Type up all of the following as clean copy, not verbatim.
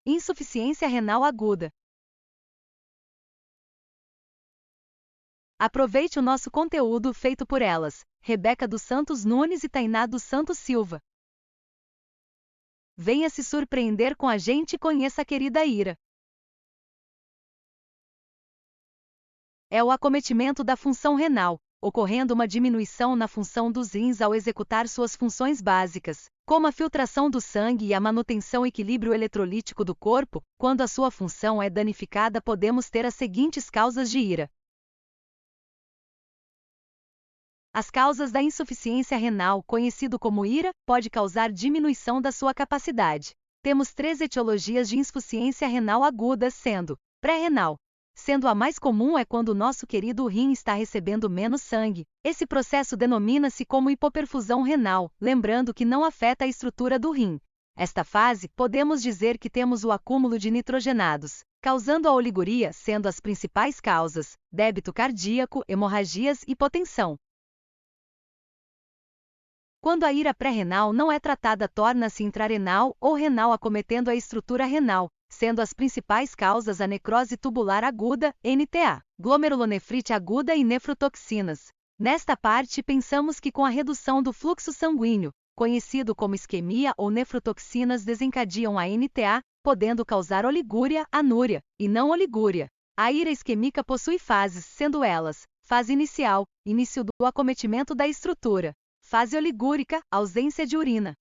Insuficiência renal aguda. Aproveite o nosso conteúdo feito por elas, Rebeca dos Santos Nunes e Tainá dos Santos Silva. Venha se surpreender com a gente e conheça a querida Ira. É o acometimento da função renal, ocorrendo uma diminuição na função dos rins ao executar suas funções básicas, como a filtração do sangue e a manutenção equilíbrio eletrolítico do corpo. Quando a sua função é danificada, podemos ter as seguintes causas de Ira. As causas da insuficiência renal, conhecido como Ira, pode causar diminuição da sua capacidade. Temos 3 etiologias de insuficiência renal aguda, sendo pré-renal. Sendo a mais comum é quando o nosso querido rim está recebendo menos sangue. Esse processo denomina-se como hipoperfusão renal, lembrando que não afeta a estrutura do rim. Esta fase, podemos dizer que temos o acúmulo de nitrogenados, causando a oliguria, sendo as principais causas, débito cardíaco, hemorragias e hipotensão. Quando a Ira pré-renal não é tratada, torna-se intrarenal ou renal, acometendo a estrutura renal, sendo as principais causas a necrose tubular aguda, NTA, glomerulonefrite aguda e nefrotoxinas. Nesta parte, pensamos que com a redução do fluxo sanguíneo, conhecido como isquemia ou nefrotoxinas, desencadeiam a NTA, podendo causar oligúria, anúria, e não oligúria. A Ira isquêmica possui fases, sendo elas: fase inicial, início do acometimento da estrutura. Fase oligúrica, ausência de urina.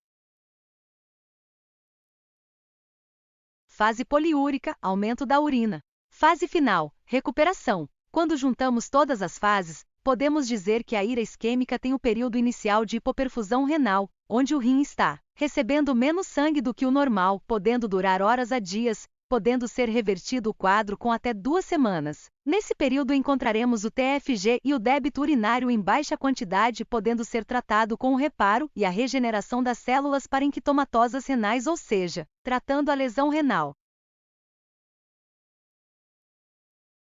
Fase poliúrica, aumento da urina. Fase final, recuperação. Quando juntamos todas as fases, podemos dizer que a Ira isquêmica tem o período inicial de hipoperfusão renal, onde o rim está recebendo menos sangue do que o normal, podendo durar horas a dias, podendo ser revertido o quadro com até 2 semanas. Nesse período encontraremos o TFG e o débito urinário em baixa quantidade, podendo ser tratado com o reparo e a regeneração das células parenquitomatosas renais, ou seja, tratando a lesão renal.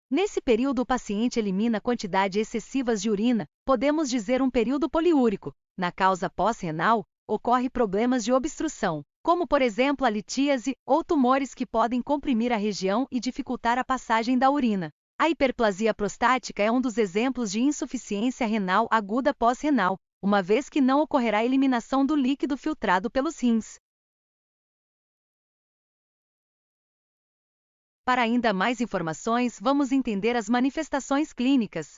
Nesse período o paciente elimina quantidades excessivas de urina, podemos dizer um período poliúrico. Na causa pós-renal, ocorre problemas de obstrução, como por exemplo a litíase, ou tumores que podem comprimir a região e dificultar a passagem da urina. A hiperplasia prostática é um dos exemplos de insuficiência renal aguda pós-renal, uma vez que não ocorrerá eliminação do líquido filtrado pelos rins. Para ainda mais informações, vamos entender as manifestações clínicas.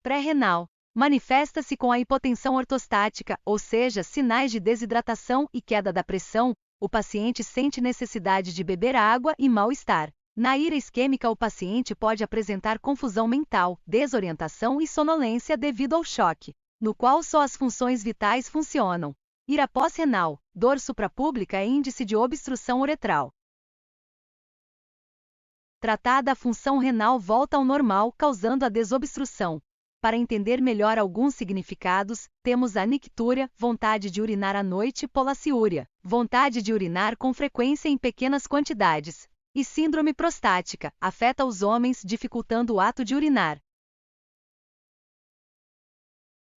Pré-renal. Manifesta-se com a hipotensão ortostática, ou seja, sinais de desidratação e queda da pressão. O paciente sente necessidade de beber água e mal-estar. Na Ira isquêmica, o paciente pode apresentar confusão mental, desorientação e sonolência devido ao choque, no qual só as funções vitais funcionam. Ira pós-renal, dor suprapública e índice de obstrução uretral. Tratada, a função renal volta ao normal, causando a desobstrução. Para entender melhor alguns significados, temos a nictúria, vontade de urinar à noite, polaciúria, vontade de urinar com frequência em pequenas quantidades, e síndrome prostática, afeta os homens, dificultando o ato de urinar.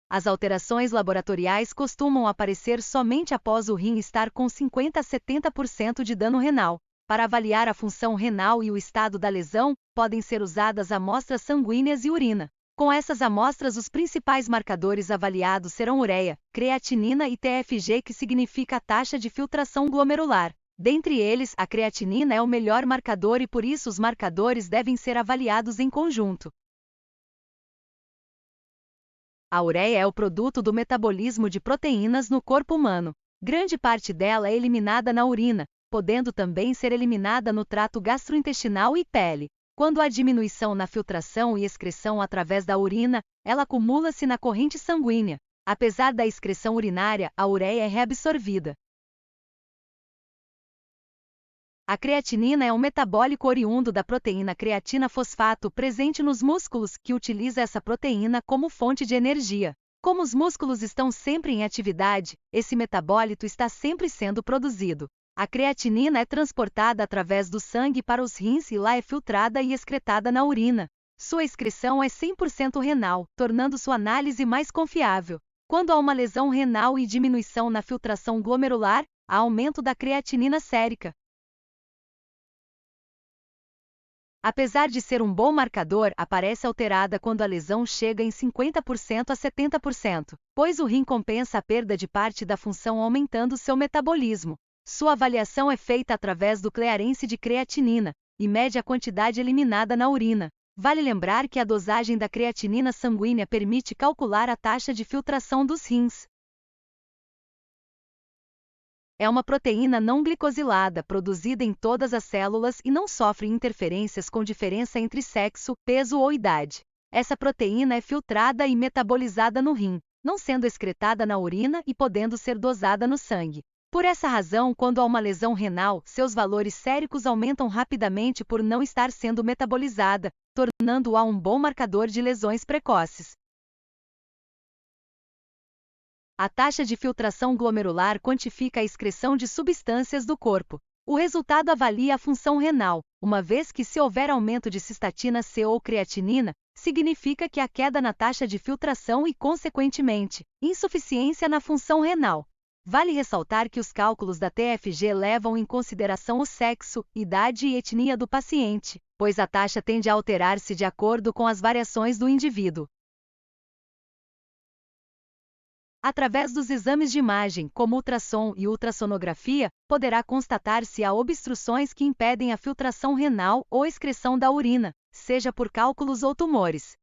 As alterações laboratoriais costumam aparecer somente após o rim estar com 50 a 70% de dano renal. Para avaliar a função renal e o estado da lesão, podem ser usadas amostras sanguíneas e urina. Com essas amostras, os principais marcadores avaliados serão ureia, creatinina e TFG, que significa a taxa de filtração glomerular. Dentre eles, a creatinina é o melhor marcador e por isso os marcadores devem ser avaliados em conjunto. A ureia é o produto do metabolismo de proteínas no corpo humano. Grande parte dela é eliminada na urina, podendo também ser eliminada no trato gastrointestinal e pele. Quando há diminuição na filtração e excreção através da urina, ela acumula-se na corrente sanguínea. Apesar da excreção urinária, a ureia é reabsorvida. A creatinina é um metabólico oriundo da proteína creatina fosfato presente nos músculos, que utiliza essa proteína como fonte de energia. Como os músculos estão sempre em atividade, esse metabólito está sempre sendo produzido. A creatinina é transportada através do sangue para os rins e lá é filtrada e excretada na urina. Sua excreção é 100% renal, tornando sua análise mais confiável. Quando há uma lesão renal e diminuição na filtração glomerular, há aumento da creatinina sérica. Apesar de ser um bom marcador, aparece alterada quando a lesão chega em 50% a 70%, pois o rim compensa a perda de parte da função aumentando seu metabolismo. Sua avaliação é feita através do clearance de creatinina e mede a quantidade eliminada na urina. Vale lembrar que a dosagem da creatinina sanguínea permite calcular a taxa de filtração dos rins. É uma proteína não glicosilada produzida em todas as células e não sofre interferências com diferença entre sexo, peso ou idade. Essa proteína é filtrada e metabolizada no rim, não sendo excretada na urina e podendo ser dosada no sangue. Por essa razão, quando há uma lesão renal, seus valores séricos aumentam rapidamente por não estar sendo metabolizada, tornando-a um bom marcador de lesões precoces. A taxa de filtração glomerular quantifica a excreção de substâncias do corpo. O resultado avalia a função renal, uma vez que se houver aumento de cistatina C ou creatinina, significa que há queda na taxa de filtração e, consequentemente, insuficiência na função renal. Vale ressaltar que os cálculos da TFG levam em consideração o sexo, idade e etnia do paciente, pois a taxa tende a alterar-se de acordo com as variações do indivíduo. Através dos exames de imagem, como ultrassom e ultrassonografia, poderá constatar se há obstruções que impedem a filtração renal ou excreção da urina, seja por cálculos ou tumores.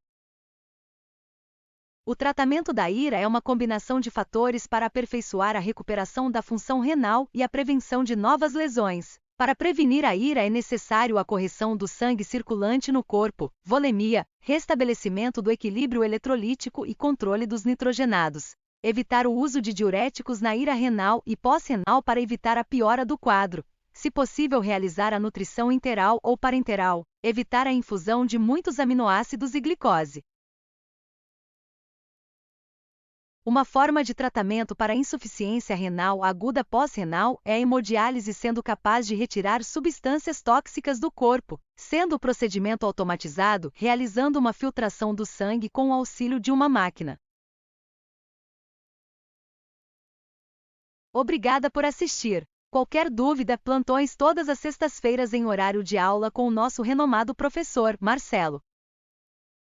O tratamento da IRA é uma combinação de fatores para aperfeiçoar a recuperação da função renal e a prevenção de novas lesões. Para prevenir a IRA é necessário a correção do sangue circulante no corpo, volemia, restabelecimento do equilíbrio eletrolítico e controle dos nitrogenados. Evitar o uso de diuréticos na IRA renal e pós-renal para evitar a piora do quadro. Se possível, realizar a nutrição enteral ou parenteral. Evitar a infusão de muitos aminoácidos e glicose. Uma forma de tratamento para a insuficiência renal aguda pós-renal é a hemodiálise, sendo capaz de retirar substâncias tóxicas do corpo, sendo o procedimento automatizado, realizando uma filtração do sangue com o auxílio de uma máquina. Obrigada por assistir. Qualquer dúvida, plantões todas as sextas-feiras em horário de aula com o nosso renomado professor, Marcelo.